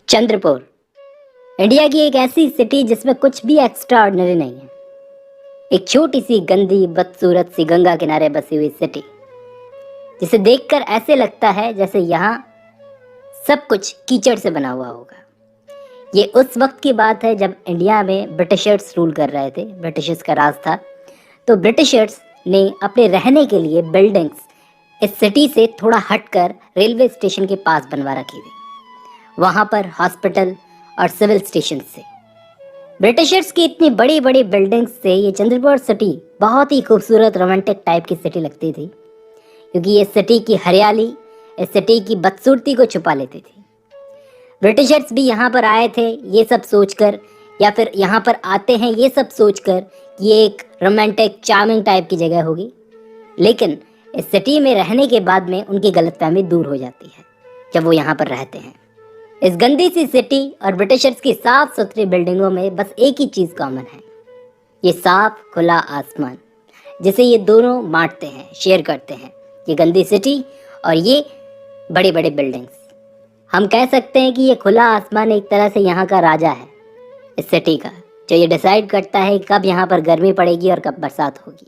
Chandrapur India की एक ऐसी सिटी जिसमें कुछ भी एक्स्ट्रा ऑर्डिनरी नहीं है। एक छोटी सी गंदी बदसूरत सी गंगा किनारे बसी हुई सिटी जिसे देखकर ऐसे लगता है जैसे यहाँ सब कुछ कीचड़ से बना हुआ होगा। ये उस वक्त की बात है जब इंडिया में ब्रिटिशर्स रूल कर रहे थे, ब्रिटिशर्स का राज था। तो ब्रिटिशर्स ने अपने रहने के लिए बिल्डिंग्स इस सिटी से थोड़ा हटकर रेलवे स्टेशन के पास बनवा रखी थी। वहाँ पर हॉस्पिटल और सिविल स्टेशन से ब्रिटिशर्स की इतनी बड़ी बड़ी बिल्डिंग्स से ये चंद्रपुर सिटी बहुत ही खूबसूरत रोमांटिक टाइप की सिटी लगती थी, क्योंकि ये सिटी की हरियाली इस सिटी की बदसूरती को छुपा लेती थी। ब्रिटिशर्स भी यहाँ पर आए थे ये सब सोचकर, या फिर यहाँ पर आते हैं ये सब सोचकर कि ये एक रोमांटिक चार्मिंग टाइप की जगह होगी, लेकिन इस सिटी में रहने के बाद में उनकी गलतफहमी दूर हो जाती है जब वो यहाँ पर रहते हैं। इस गंदी सी सिटी और ब्रिटिशर्स की साफ सुथरी बिल्डिंगों में बस एक ही चीज़ कॉमन है, ये साफ खुला आसमान जिसे ये दोनों बांटते हैं, शेयर करते हैं। ये गंदी सिटी और ये बड़े बड़े बिल्डिंग्स। हम कह सकते हैं कि ये खुला आसमान एक तरह से यहाँ का राजा है इस सिटी का, जो ये डिसाइड करता है कब यहाँ पर गर्मी पड़ेगी और कब बरसात होगी।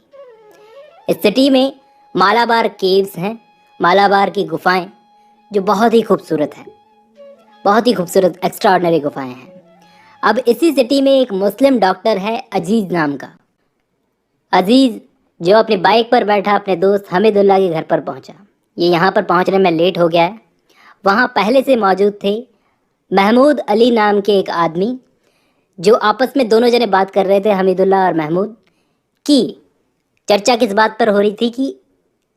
इस सिटी में मालाबार केव्स हैं, मालाबार की गुफाएं जो बहुत ही खूबसूरत हैं, बहुत ही खूबसूरत एक्स्ट्रा ऑर्डिनरी गुफाएं हैं। अब इसी सिटी में एक मुस्लिम डॉक्टर है अजीज़ नाम का। अजीज़ जो अपनी बाइक पर बैठा अपने दोस्त हमीदुल्लाह के घर पर पहुंचा। ये यहाँ पर पहुंचने में लेट हो गया है। वहाँ पहले से मौजूद थे महमूद अली नाम के एक आदमी, जो आपस में दोनों जने बात कर रहे थे, हमीदुल्लाह और महमूद। की चर्चा किस बात पर हो रही थी कि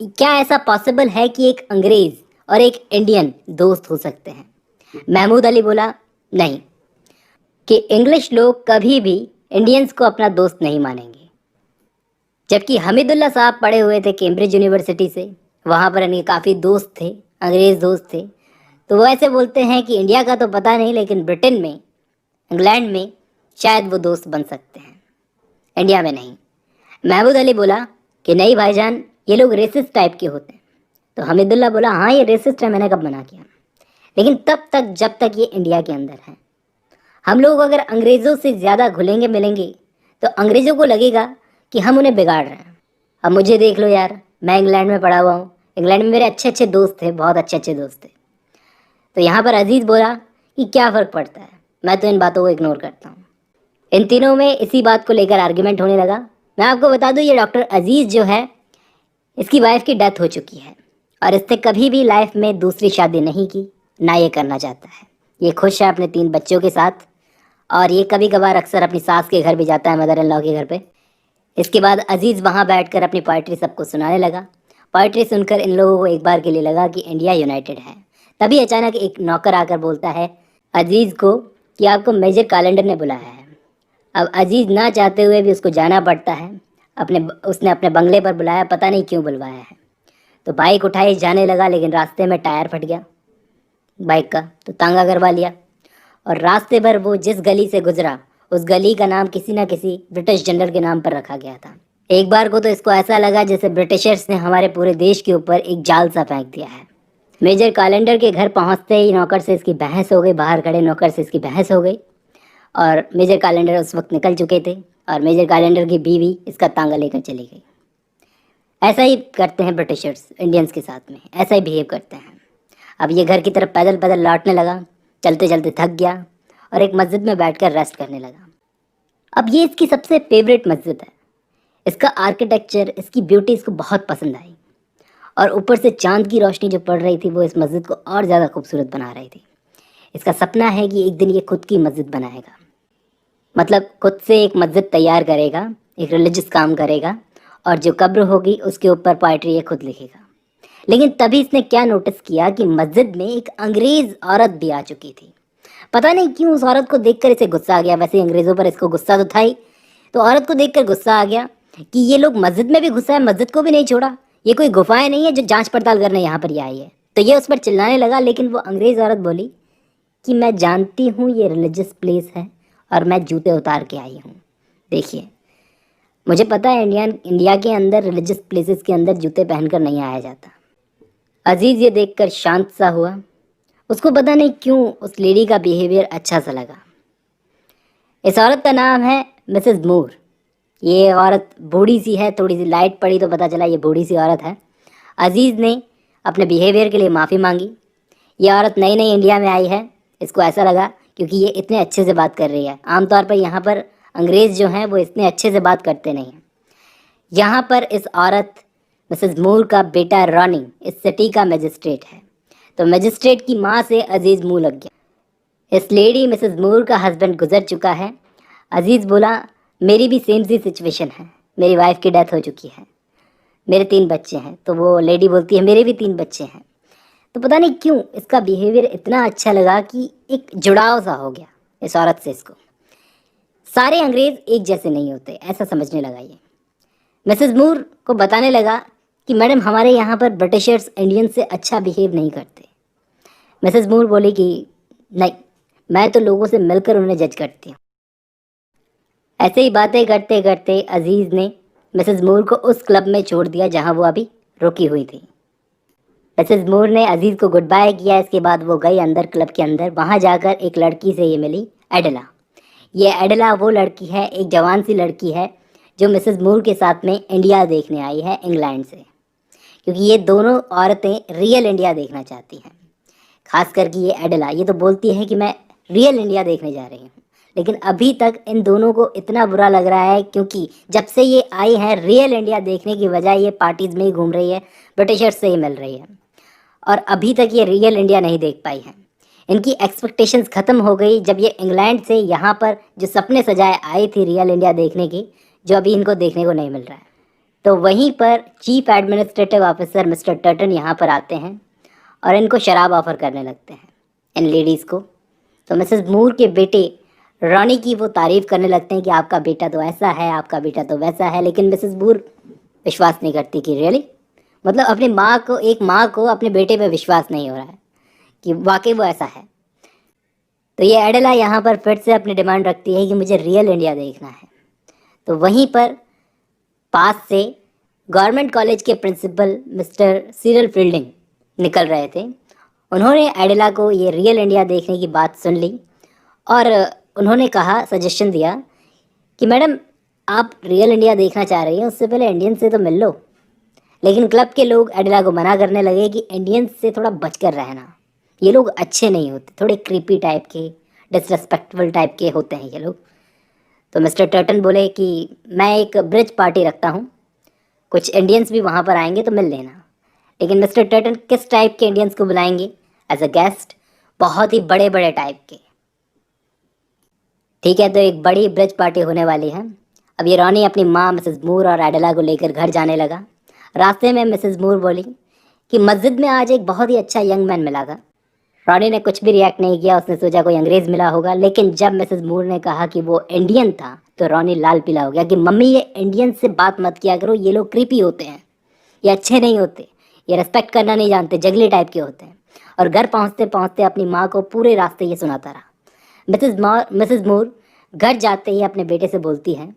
क्या ऐसा पॉसिबल है कि एक अंग्रेज़ और एक इंडियन दोस्त हो सकते हैं। महमूद अली बोला नहीं, कि इंग्लिश लोग कभी भी इंडियंस को अपना दोस्त नहीं मानेंगे। जबकि हमीदुल्लाह साहब पढ़े हुए थे कैम्ब्रिज यूनिवर्सिटी से, वहाँ पर इनके काफ़ी दोस्त थे, अंग्रेज़ दोस्त थे। तो वो ऐसे बोलते हैं कि इंडिया का तो पता नहीं, लेकिन ब्रिटेन में, इंग्लैंड में शायद वो दोस्त बन सकते हैं, इंडिया में नहीं। महमूद अली बोला कि नहीं भाईजान, ये लोग रेसिस्ट टाइप के होते हैं। तो हमीदुल्लाह बोला हाँ ये रेसिस्ट है, मैंने कब मना किया, लेकिन तब तक जब तक ये इंडिया के अंदर है। हम लोग अगर अंग्रेज़ों से ज़्यादा घुलेंगे मिलेंगे तो अंग्रेज़ों को लगेगा कि हम उन्हें बिगाड़ रहे हैं। अब मुझे देख लो यार, मैं इंग्लैंड में पढ़ा हुआ हूँ, इंग्लैंड में मेरे अच्छे अच्छे दोस्त थे, बहुत अच्छे अच्छे दोस्त थे। तो यहाँ पर अजीज़ बोला कि क्या फ़र्क पड़ता है, मैं तो इन बातों को इग्नोर करता हूँ। इन तीनों में इसी बात को लेकर आर्ग्यूमेंट होने लगा। मैं आपको बता दूँ, ये डॉक्टर अजीज़ जो है, इसकी वाइफ की डेथ हो चुकी है और इसने कभी भी लाइफ में दूसरी शादी नहीं की, ना ये करना चाहता है। ये खुश है अपने 3 बच्चों के साथ, और ये कभी कभार अक्सर अपनी सास के घर भी जाता है, मदर इन लॉ के घर पे। इसके बाद अजीज़ वहाँ बैठकर अपनी पोइट्री सबको सुनाने लगा। पोइट्री सुनकर इन लोगों को एक बार के लिए लगा कि इंडिया यूनाइटेड है। तभी अचानक एक नौकर आकर बोलता है अजीज़ को कि आपको मेजर कैलेंडर ने बुलाया है। अब अजीज़ ना चाहते हुए भी उसको जाना पड़ता है। उसने अपने बंगले पर बुलाया, पता नहीं क्यों बुलवाया है। तो बाइक उठाई जाने लगा, लेकिन रास्ते में टायर फट गया बाइक का, तो तांगा करवा लिया। और रास्ते भर वो जिस गली से गुजरा, उस गली का नाम किसी ना किसी ब्रिटिश जनरल के नाम पर रखा गया था। एक बार को तो इसको ऐसा लगा जैसे ब्रिटिशर्स ने हमारे पूरे देश के ऊपर एक जाल सा फेंक दिया है। मेजर कैलेंडर के घर पहुंचते ही नौकर से इसकी बहस हो गई, बाहर खड़े नौकर से इसकी बहस हो गई। और मेजर कैलेंडर उस वक्त निकल चुके थे और मेजर कैलेंडर की बीवी इसका तांगा लेकर चली गई। ऐसा ही करते हैं ब्रिटिशर्स इंडियंस के साथ में, ऐसा ही बिहेव करते हैं। अब ये घर की तरफ पैदल पैदल लौटने लगा, चलते चलते थक गया और एक मस्जिद में बैठकर रेस्ट करने लगा। अब ये इसकी सबसे फेवरेट मस्जिद है। इसका आर्किटेक्चर, इसकी ब्यूटी इसको बहुत पसंद आई, और ऊपर से चांद की रोशनी जो पड़ रही थी वो इस मस्जिद को और ज़्यादा खूबसूरत बना रही थी। इसका सपना है कि एक दिन ये खुद की मस्जिद बनाएगा, मतलब खुद से एक मस्जिद तैयार करेगा, एक रिलीजियस काम करेगा, और जो कब्र होगी उसके ऊपर पोइट्री ये खुद लिखेगा। लेकिन तभी इसने क्या नोटिस किया कि मस्जिद में एक अंग्रेज़ औरत भी आ चुकी थी। पता नहीं क्यों उस औरत को देखकर इसे गुस्सा आ गया। वैसे अंग्रेज़ों पर इसको गुस्सा तो था ही, तो औरत को देखकर गुस्सा आ गया कि ये लोग मस्जिद में भी घुसा है, मस्जिद को भी नहीं छोड़ा, ये कोई गुफाएं नहीं है जो जांच पड़ताल करने यहाँ पर ये आई है। तो ये उस पर चिल्लाने लगा, लेकिन वो अंग्रेज़ औरत बोली कि मैं जानती हूँ ये रिलीजियस प्लेस है और मैं जूते उतार के आई हूँ। देखिए, मुझे पता है इंडिया के अंदर रिलीजियस प्लेसेस के अंदर जूते पहनकर नहीं आया जाता। अजीज़ ये देखकर शांत सा हुआ उसको पता नहीं क्यों उस लेडी का बिहेवियर अच्छा सा लगा। इस औरत का नाम है मिसेस मूर। ये औरत बूढ़ी सी है, थोड़ी सी लाइट पड़ी तो पता चला ये बूढ़ी सी औरत है। अजीज़ ने अपने बिहेवियर के लिए माफ़ी मांगी। ये औरत नई नई इंडिया में आई है, इसको ऐसा लगा क्योंकि ये इतने अच्छे से बात कर रही है। आमतौर पर यहाँ पर अंग्रेज़ जो हैं वो इतने अच्छे से बात करते नहीं हैं। यहाँ पर इस औरत मिसेस मूर का बेटा रॉनी इस सिटी का मजिस्ट्रेट है, तो मजिस्ट्रेट की माँ से अजीज़ मुँह लग गया। इस लेडी मिसेस मूर का हस्बैंड गुजर चुका है। अजीज़ बोला, मेरी भी सेम सी सिचुएशन है, मेरी वाइफ की डेथ हो चुकी है, मेरे 3 बच्चे हैं। तो वो लेडी बोलती है, मेरे भी 3 बच्चे हैं। तो पता नहीं क्यों इसका बिहेवियर इतना अच्छा लगा कि एक जुड़ाव सा हो गया इस औरत से इसको। सारे अंग्रेज़ एक जैसे नहीं होते, ऐसा समझने लगा ये। मिसेस मूर को बताने लगा कि मैडम हमारे यहाँ पर ब्रिटिशर्स इंडियन से अच्छा बिहेव नहीं करते। मिसेस मूर बोली कि नहीं, मैं तो लोगों से मिलकर उन्हें जज करती हूँ। ऐसे ही बातें करते करते अजीज़ ने मिसेस मूर को उस क्लब में छोड़ दिया जहाँ वो अभी रुकी हुई थी। मिसेस मूर ने अजीज़ को गुड बाय किया। इसके बाद वो गई अंदर, क्लब के अंदर। वहाँ जाकर एक लड़की से ये मिली, एडला। ये एडला वो लड़की है, एक जवान सी लड़की है जो मिसेस मूर के साथ में इंडिया देखने आई है इंग्लैंड से, क्योंकि ये दोनों औरतें रियल इंडिया देखना चाहती हैं। खास करके ये एडला, ये तो बोलती है कि मैं रियल इंडिया देखने जा रही हूँ, लेकिन अभी तक इन दोनों को इतना बुरा लग रहा है क्योंकि जब से ये आई हैं रियल इंडिया देखने की बजाय ये पार्टीज़ में ही घूम रही है, ब्रिटिशर्स से ही मिल रही है, और अभी तक ये रियल इंडिया नहीं देख पाई हैं। इनकी एक्सपेक्टेशंस ख़त्म हो गई जब ये इंग्लैंड से यहाँ पर जो सपने सजाए आई थी रियल इंडिया देखने की, जो अभी इनको देखने को नहीं मिल रहा है। तो वहीं पर chief administrative officer mister tertian यहाँ पर आते हैं और इनको शराब ऑफ़र करने लगते हैं, इन लेडीज़ को। तो मिसेस मूर के बेटे रॉनी की वो तारीफ़ करने लगते हैं कि आपका बेटा तो ऐसा है, आपका बेटा तो वैसा है। लेकिन मिसेस मूर विश्वास नहीं करती कि रियली, मतलब अपनी माँ को, एक माँ को अपने बेटे पे विश्वास नहीं हो रहा है कि वाकई वो ऐसा है। तो ये एडला यहाँ पर फिर से अपनी डिमांड रखती है कि मुझे रियल इंडिया देखना है। तो वहीं पर पास से गवर्नमेंट कॉलेज के प्रिंसिपल मिस्टर सीरल फील्डिंग निकल रहे थे। उन्होंने एडला को ये रियल इंडिया देखने की बात सुन ली और उन्होंने कहा, सजेशन दिया कि मैडम आप रियल इंडिया देखना चाह रही हैं, उससे पहले इंडियन से तो मिल लो। लेकिन क्लब के लोग एडला को मना करने लगे कि इंडियंस से थोड़ा बचकर रहना, ये लोग अच्छे नहीं होते, थोड़े क्रीपी टाइप के, डिसरेस्पेक्टफुल टाइप के होते हैं ये लोग। तो मिस्टर टर्टन बोले कि मैं एक ब्रिज पार्टी रखता हूँ, कुछ इंडियंस भी वहाँ पर आएंगे तो मिल लेना। लेकिन मिस्टर टर्टन किस टाइप के इंडियंस को बुलाएंगे एज अ गेस्ट? बहुत ही बड़े बड़े टाइप के। ठीक है, तो एक बड़ी ब्रिज पार्टी होने वाली है। अब ये रॉनी अपनी माँ मिसेस मूर और एडला को लेकर घर जाने लगा। रास्ते में मिसेस मूर बोली कि मस्जिद में आज एक बहुत ही अच्छा यंग मैन मिला था। रॉनी ने कुछ भी रिएक्ट नहीं किया, उसने सोचा कोई अंग्रेज़ मिला होगा। लेकिन जब मिसेस मूर ने कहा कि वो इंडियन था तो रॉनी लाल पीला हो गया कि मम्मी ये इंडियन से बात मत किया करो, ये लोग क्रीपी होते हैं, ये अच्छे नहीं होते, ये रिस्पेक्ट करना नहीं जानते, जगली टाइप के होते हैं। और घर पहुँचते पहुँचते अपनी माँ को पूरे रास्ते ये सुनाता रहा। मिसेस मूर घर जाते ही अपने बेटे से बोलती हैं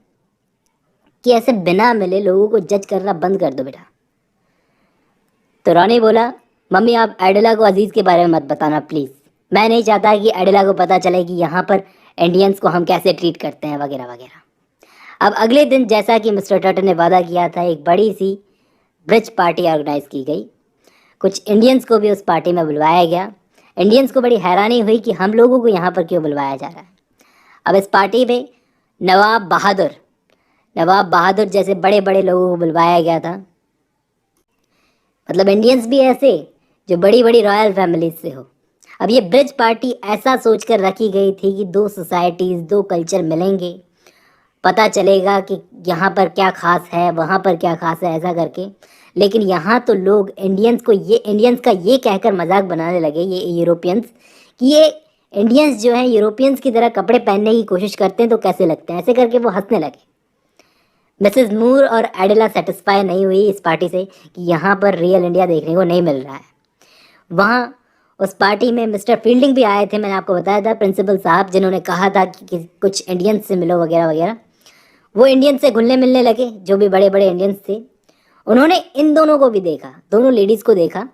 कि ऐसे बिना मिले लोगों को जज करना बंद कर दो बेटा। तो रॉनी बोला, मम्मी आप एडला को अजीज़ के बारे में मत बताना प्लीज़, मैं नहीं चाहता कि एडला को पता चले कि यहाँ पर इंडियंस को हम कैसे ट्रीट करते हैं वगैरह वगैरह। अब अगले दिन जैसा कि मिस्टर टर्टन ने वादा किया था, एक बड़ी सी ब्रिज पार्टी ऑर्गेनाइज़ की गई। कुछ इंडियंस को भी उस पार्टी में बुलवाया गया। इंडियंस को बड़ी हैरानी हुई कि हम लोगों को यहाँ पर क्यों बुलवाया जा रहा है। अब इस पार्टी में नवाब बहादुर जैसे बड़े बड़े लोगों को बुलवाया गया था। मतलब इंडियंस भी ऐसे जो बड़ी बड़ी रॉयल फैमिलीज से हो। अब ये ब्रिज पार्टी ऐसा सोचकर रखी गई थी कि 2 सोसाइटीज़, 2 कल्चर मिलेंगे, पता चलेगा कि यहाँ पर क्या ख़ास है, वहाँ पर क्या ख़ास है, ऐसा करके। लेकिन यहाँ तो लोग इंडियंस का ये कहकर मजाक बनाने लगे, ये यूरोपियंस, कि ये इंडियंस जो हैं यूरोपियंस की तरह कपड़े पहनने की कोशिश करते हैं तो कैसे लगते हैं, ऐसे करके वो हंसने लगे। मिसेस मूर और एडला सेटिस्फाई नहीं हुई इस पार्टी से कि यहाँ पर रियल इंडिया देखने को नहीं मिल रहा है। वहाँ उस पार्टी में मिस्टर फील्डिंग भी आए थे, मैंने आपको बताया था, प्रिंसिपल साहब, जिन्होंने कहा था कि कुछ इंडियंस से मिलो वगैरह वगैरह। वो इंडियंस से घुलने मिलने लगे, जो भी बड़े बड़े इंडियंस थे। उन्होंने इन दोनों को भी देखा, दोनों लेडीज़ को देखा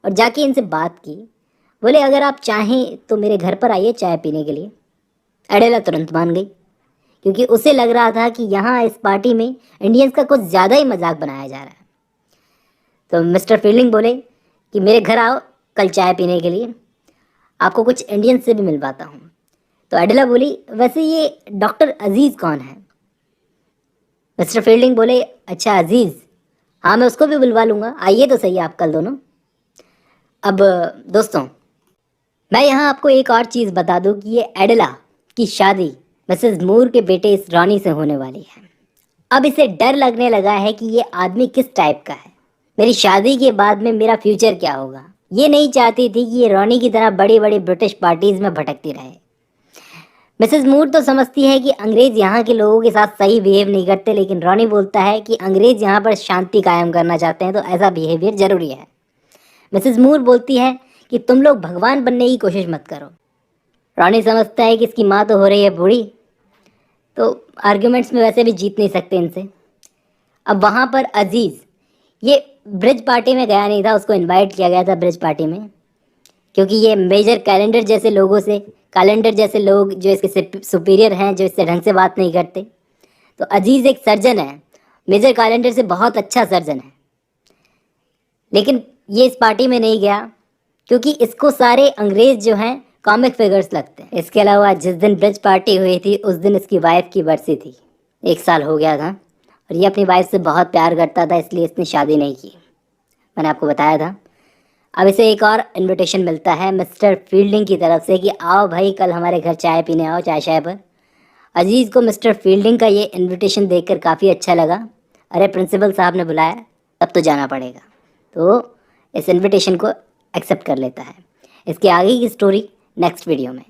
और जाके इनसे बात की। बोले अगर आप चाहें तो मेरे घर पर आइए चाय पीने के लिए। एडेला तुरंत मान गई, क्योंकि उसे लग रहा था कि यहाँ इस पार्टी में इंडियंस का कुछ ज़्यादा ही मजाक बनाया जा रहा है। तो मिस्टर फील्डिंग बोले कि मेरे घर आओ कल चाय पीने के लिए, आपको कुछ इंडियंस से भी मिलवाता हूँ। तो एडेला बोली वैसे ये डॉक्टर अजीज़ कौन है? मिस्टर फील्डिंग बोले अच्छा अजीज़, हाँ मैं उसको भी बुलवा लूँगा, आइए तो सही आप कल दोनों। अब दोस्तों, मैं यहाँ आपको एक और चीज़ बता दूँ कि ये एडेला की शादी मिसेस मूर के बेटे इस रॉनी से होने वाली है। अब इसे डर लगने लगा है कि ये आदमी किस टाइप का है, मेरी शादी के बाद में मेरा फ्यूचर क्या होगा। ये नहीं चाहती थी कि ये रॉनी की तरह बड़ी बड़ी ब्रिटिश पार्टीज में भटकती रहे। मिसेस मूर तो समझती है कि अंग्रेज यहाँ के लोगों के साथ सही बिहेव नहीं करते, लेकिन रॉनी बोलता है कि अंग्रेज यहाँ पर शांति कायम करना चाहते हैं तो ऐसा बिहेवियर जरूरी है। मिसेस मूर बोलती है कि तुम लोग भगवान बनने की कोशिश मत करो। रॉनी समझता है कि इसकी माँ तो हो रही है बूढ़ी, तो आर्ग्यूमेंट्स में वैसे भी जीत नहीं सकते इनसे। अब वहाँ पर अजीज़ ये ब्रिज पार्टी में गया नहीं था, उसको इनवाइट किया गया था ब्रिज पार्टी में, क्योंकि ये मेजर कैलेंडर जैसे लोग जो इसके सुपीरियर हैं, जो इससे ढंग से बात नहीं करते। तो अजीज़ एक सर्जन है, मेजर कैलेंडर से बहुत अच्छा सर्जन है, लेकिन ये इस पार्टी में नहीं गया क्योंकि इसको सारे अंग्रेज जो हैं कॉमिक फिगर्स लगते हैं। इसके अलावा जिस दिन ब्रिज पार्टी हुई थी उस दिन इसकी वाइफ की बरसी थी, 1 साल हो गया था, और ये अपनी वाइफ से बहुत प्यार करता था, इसलिए इसने शादी नहीं की, मैंने आपको बताया था। अब इसे एक और इनविटेशन मिलता है मिस्टर फील्डिंग की तरफ से कि आओ भाई कल हमारे घर चाय पीने आओ, चाय शाय पर। अजीज़ को मिस्टर फील्डिंग का ये इनविटेशन देखकर काफ़ी अच्छा लगा। अरे प्रिंसिपल साहब ने बुलाया, तब तो जाना पड़ेगा, तो इस इनविटेशन को एक्सेप्ट कर लेता है। इसके आगे की स्टोरी नेक्स्ट वीडियो में।